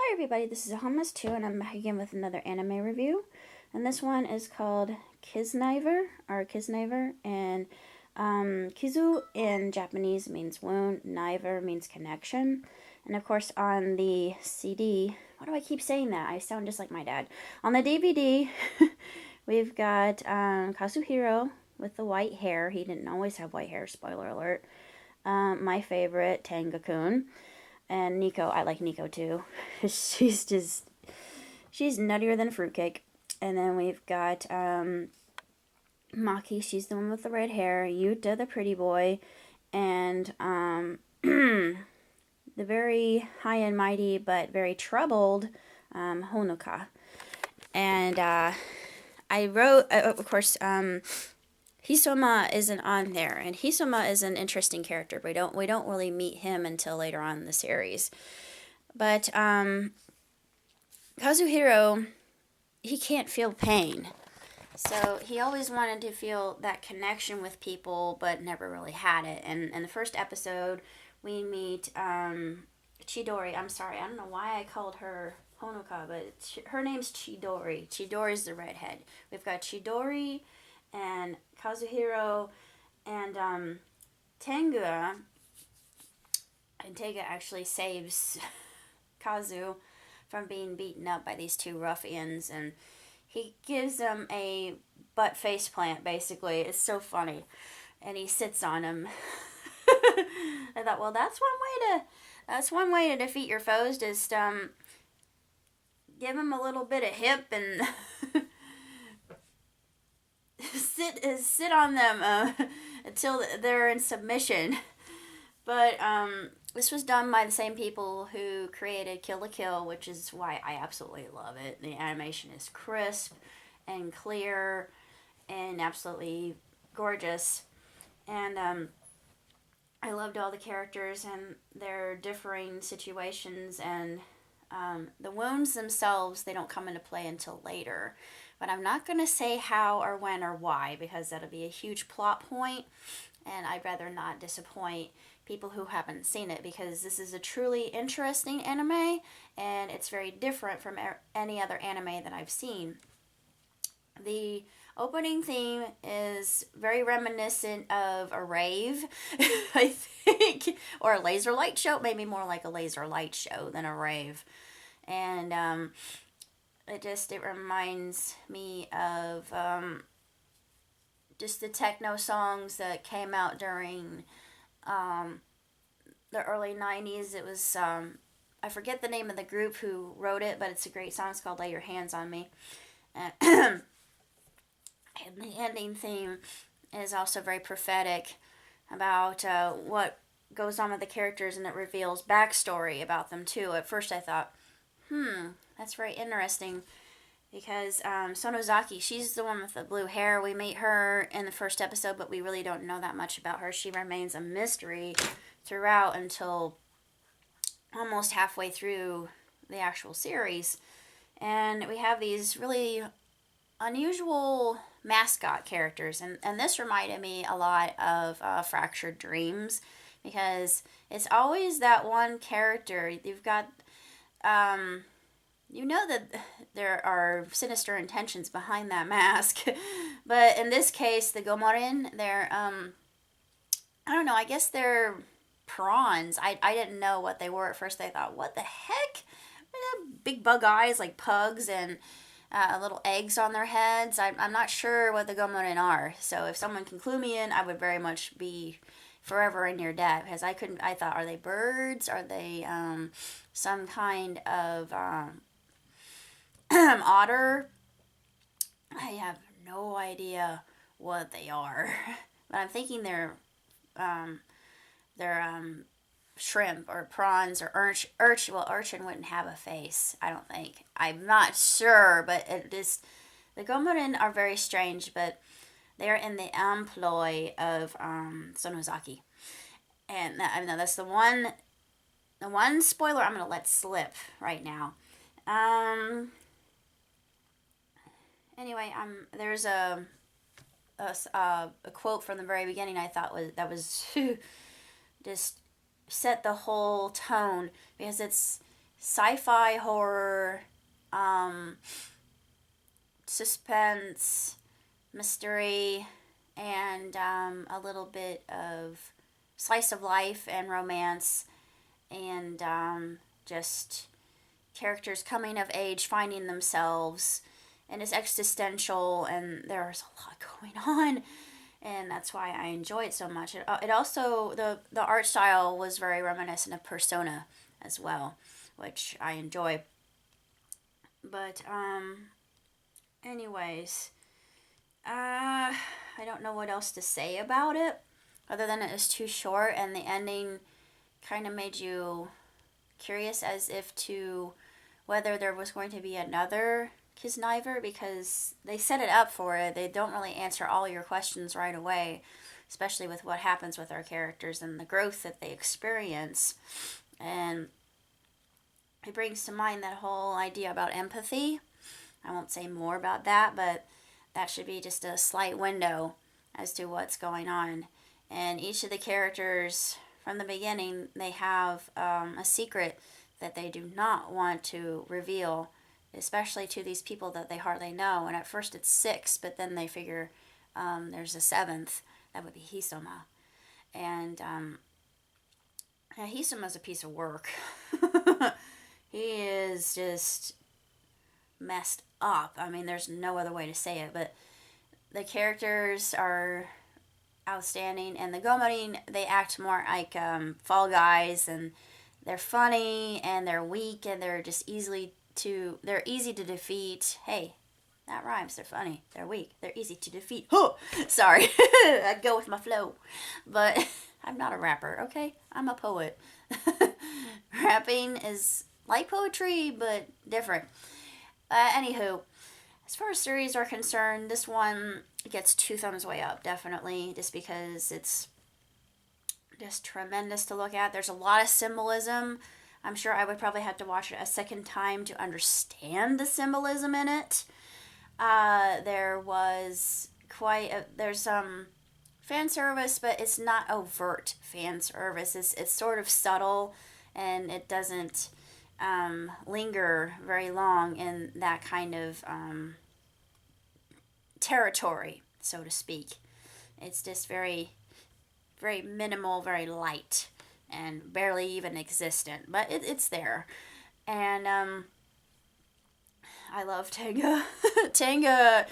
Hi everybody, this is Hummus2 and I'm back again with another anime review. And this one is called Kiznaiver, and Kizu in Japanese means wound, Naiver means connection. And of course on the CD, why do I keep saying that? I sound just like my dad. On the DVD, we've got Kazuhiro with the white hair. He didn't always have white hair, spoiler alert. My favorite, Tenga-kun. And Nico, I like Nico too. she's nuttier than a fruitcake. And then we've got Maki, she's the one with the red hair. Yuta, the pretty boy. And the very high and mighty but very troubled Honoka. And I wrote, of course, Hisoma isn't on there, and Hisoma is an interesting character, but we don't really meet him until later on in the series. But Kazuhiro, he can't feel pain, so he always wanted to feel that connection with people, but never really had it. And in the first episode, we meet Chidori. I'm sorry, I don't know why I called her Honoka, but her name's Chidori. Chidori's the redhead. We've got Chidori and Kazuhiro and Tenga. And Tenga actually saves Kazu from being beaten up by these two ruffians, and he gives them a butt face plant, basically. It's so funny. And he sits on him. I thought, well, that's one way to defeat your foes, just give them a little bit of hip and sit on them until they're in submission. But this was done by the same people who created Kill la Kill, which is why I absolutely love it. The animation is crisp and clear and absolutely gorgeous. And I loved all the characters and their differing situations, and the wounds themselves, they don't come into play until later. But I'm not going to say how or when or why, because that'll be a huge plot point, and I'd rather not disappoint people who haven't seen it, because this is a truly interesting anime, and it's very different from any other anime that I've seen. The opening theme is very reminiscent of a rave, I think, or a laser light show, maybe more like a laser light show than a rave. And it reminds me of just the techno songs that came out during the early 90s. It was, I forget the name of the group who wrote it, but it's a great song. It's called Lay Your Hands on Me. And the ending theme is also very prophetic about what goes on with the characters, and it reveals backstory about them too. At first I thought, that's very interesting, because Sonozaki, she's the one with the blue hair. We meet her in the first episode, but we really don't know that much about her. She remains a mystery throughout until almost halfway through the actual series. And we have these really unusual mascot characters, and this reminded me a lot of Fractured Dreams, because it's always that one character. You've got you know that there are sinister intentions behind that mask. But in this case, the Gomorin, they're, I don't know, I guess they're prawns. I didn't know what they were at first. I thought, what the heck? Big bug eyes like pugs, and little eggs on their heads. I'm not sure what the Gomorin are. So if someone can clue me in, I would very much be forever in your debt, because I thought, are they birds? Are they some kind of otter? I have no idea what they are, but I'm thinking they're shrimp or prawns or urchin. Well, urchin wouldn't have a face, I don't think. I'm not sure, but it is. The Gomorin are very strange, but they're in the employ of Sonozaki, and I know that's the one spoiler I'm gonna let slip right now. Anyway, there's a quote from the very beginning I thought was just set the whole tone, because it's sci-fi horror, um, suspense, mystery, and a little bit of slice of life and romance, and just characters coming of age, finding themselves, and it's existential, and there's a lot going on, and that's why I enjoy it so much. It also, the art style was very reminiscent of Persona as well, which I enjoy. But anyways, I don't know what else to say about it, other than it is too short, and the ending kind of made you curious as if to whether there was going to be another Kiznaiver, because they set it up for it. They don't really answer all your questions right away, especially with what happens with our characters and the growth that they experience. And it brings to mind that whole idea about empathy. I won't say more about that, but that should be just a slight window as to what's going on. And each of the characters from the beginning, they have a secret that they do not want to reveal, especially to these people that they hardly know. And at first it's 6, but then they figure there's a 7th. That would be Hisoma. And yeah, Hisoma's a piece of work. He is just messed up. I mean, there's no other way to say it, but the characters are outstanding, and the Gomorin, they act more like Fall Guys, and they're funny, and they're weak, and they're easy to defeat. Hey, that rhymes. They're funny. They're weak. They're easy to defeat. Huh! Sorry. I go with my flow. But I'm not a rapper, okay? I'm a poet. Rapping is like poetry, but different. Anywho, as far as series are concerned, this one gets 2 thumbs way up, definitely, just because it's just tremendous to look at. There's a lot of symbolism. I'm sure I would probably have to watch it a second time to understand the symbolism in it. There was there's some fan service, but it's not overt fan service. It's sort of subtle, and it doesn't linger very long in that kind of territory, so to speak. It's just very, very minimal, very light, and barely even existent, but it's there. And I love Tenga. Tenga,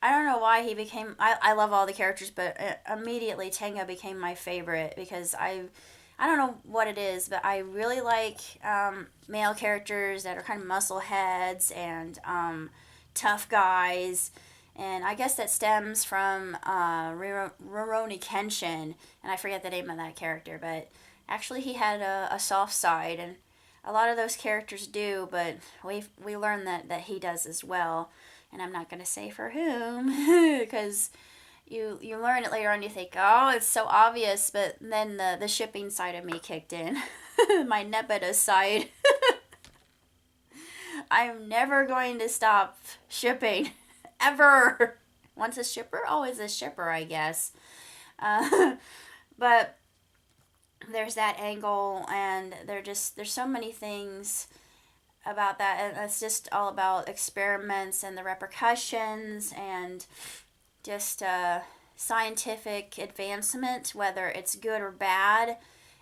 I don't know why he became. I love all the characters, but immediately Tenga became my favorite, because I don't know what it is, but I really like male characters that are kind of muscle heads and tough guys. And I guess that stems from Rurouni Kenshin, and I forget the name of that character, but actually he had a soft side, and a lot of those characters do, but we learn that he does as well. And I'm not going to say for whom, because you learn it later on, you think, oh, it's so obvious, but then the shipping side of me kicked in. My Nepeta side. I'm never going to stop shipping. Ever. Once a shipper, always a shipper, I guess. But there's that angle, and there's so many things about that, and it's just all about experiments and the repercussions, and just scientific advancement, whether it's good or bad.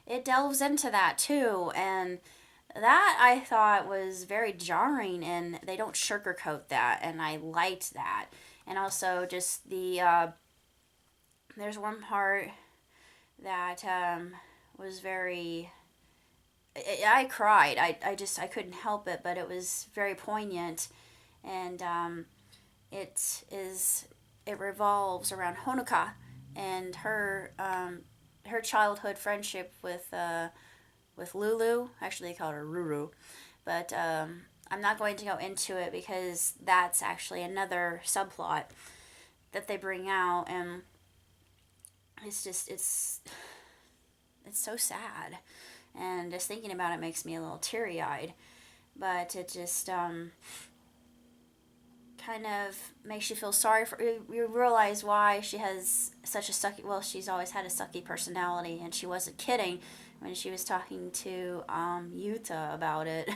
It delves into that too, and that I thought was very jarring, and they don't sugarcoat that, and I liked that. And also just there's one part that was very, I cried. I couldn't help it, but it was very poignant, and it revolves around Honoka and her childhood friendship with Lulu. Actually, they call her Ruru, but I'm not going to go into it, because that's actually another subplot that they bring out, and it's so sad, and just thinking about it makes me a little teary-eyed. But it just kind of makes you feel sorry for you. Realize why she has such a sucky, well, she's always had a sucky personality, and she wasn't kidding when she was talking to Yuta about it.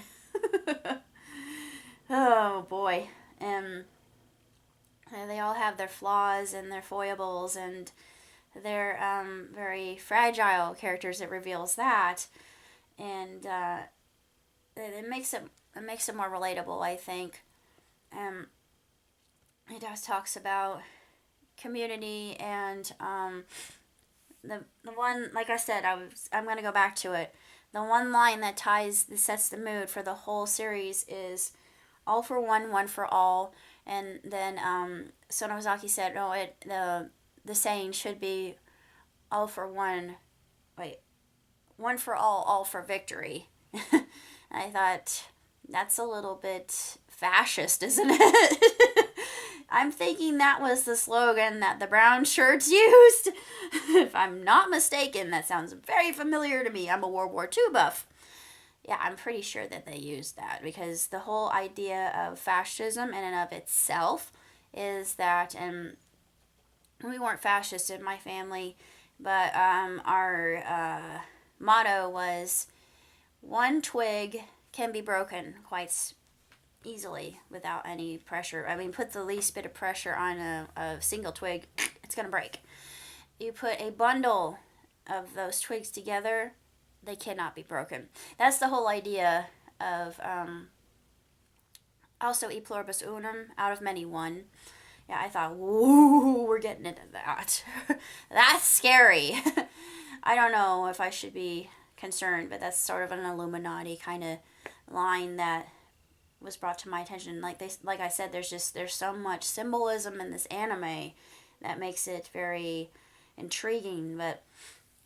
Oh boy. And they all have their flaws and their foibles, and they're very fragile characters. It reveals that, and it makes it more relatable, I think. Um, it just talks about community and the one, like I said, I'm gonna go back to it. The one line that sets the mood for the whole series is all for one for all. And then Sonomazaki said, no, the saying should be all for one, wait, one for all for victory. I thought that's a little bit fascist, isn't it? I'm thinking that was the slogan that the brown shirts used. If I'm not mistaken, that sounds very familiar to me. I'm a World War II buff. Yeah, I'm pretty sure that they used that because the whole idea of fascism in and of itself is that, and we weren't fascist in my family, but our motto was one twig can be broken quite easily without any pressure. I mean, put the least bit of pressure on a single twig, it's going to break. You put a bundle of those twigs together, they cannot be broken. That's the whole idea of also e pluribus unum, out of many one. Yeah, I thought, woo, we're getting into that. That's scary. I don't know if I should be concerned, but that's sort of an Illuminati kind of line that was brought to my attention. Like I said, there's so much symbolism in this anime that makes it very intriguing. But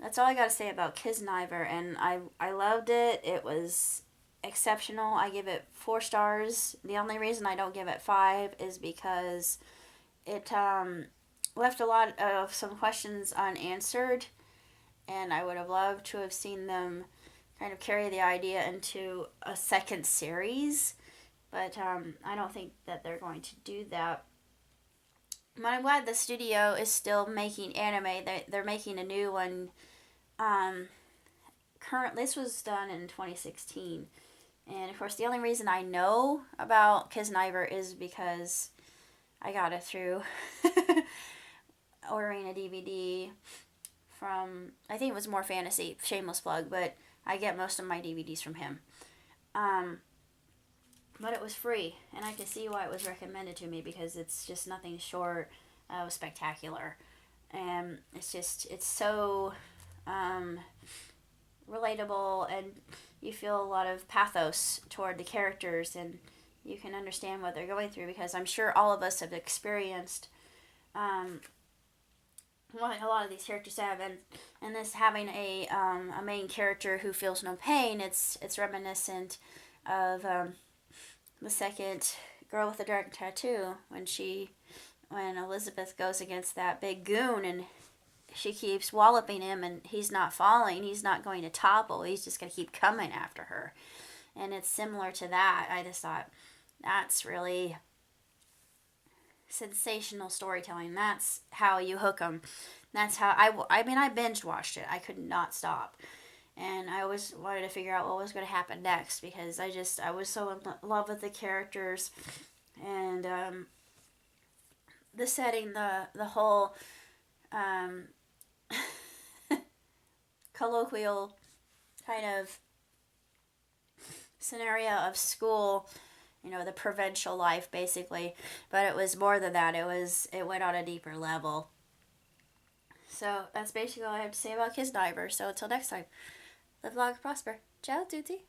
that's all I got to say about Kiznaiver, and I loved it. It was exceptional. I give it 4 stars. The only reason I don't give it 5 is because it left a lot of some questions unanswered, and I would have loved to have seen them kind of carry the idea into a second series, but I don't think that they're going to do that. But I'm glad the studio is still making anime. They're making a new one. This was done in 2016, and of course the only reason I know about Kiznaiver is because I got it through ordering a DVD from, I think it was More Fantasy, shameless plug, but I get most of my DVDs from him. But it was free, and I can see why it was recommended to me because it's just nothing short of spectacular. And it's so relatable, and you feel a lot of pathos toward the characters, and you can understand what they're going through because I'm sure all of us have experienced what a lot of these characters have, and this having a main character who feels no pain, it's reminiscent of the second girl with the dragon tattoo when Elizabeth goes against that big goon and she keeps walloping him and he's not falling, he's not going to topple, he's just going to keep coming after her. And it's similar to that. I just thought that's really sensational storytelling. That's how you hook them. That's how I mean, I binge watched it. I could not stop. And I always wanted to figure out what was going to happen next because I was so in love with the characters and the setting, the whole colloquial kind of scenario of school, the provincial life basically, but it was more than that. It went on a deeper level. So that's basically all I have to say about Kiznaiver. So until next time, live long and prosper. Ciao, tutti.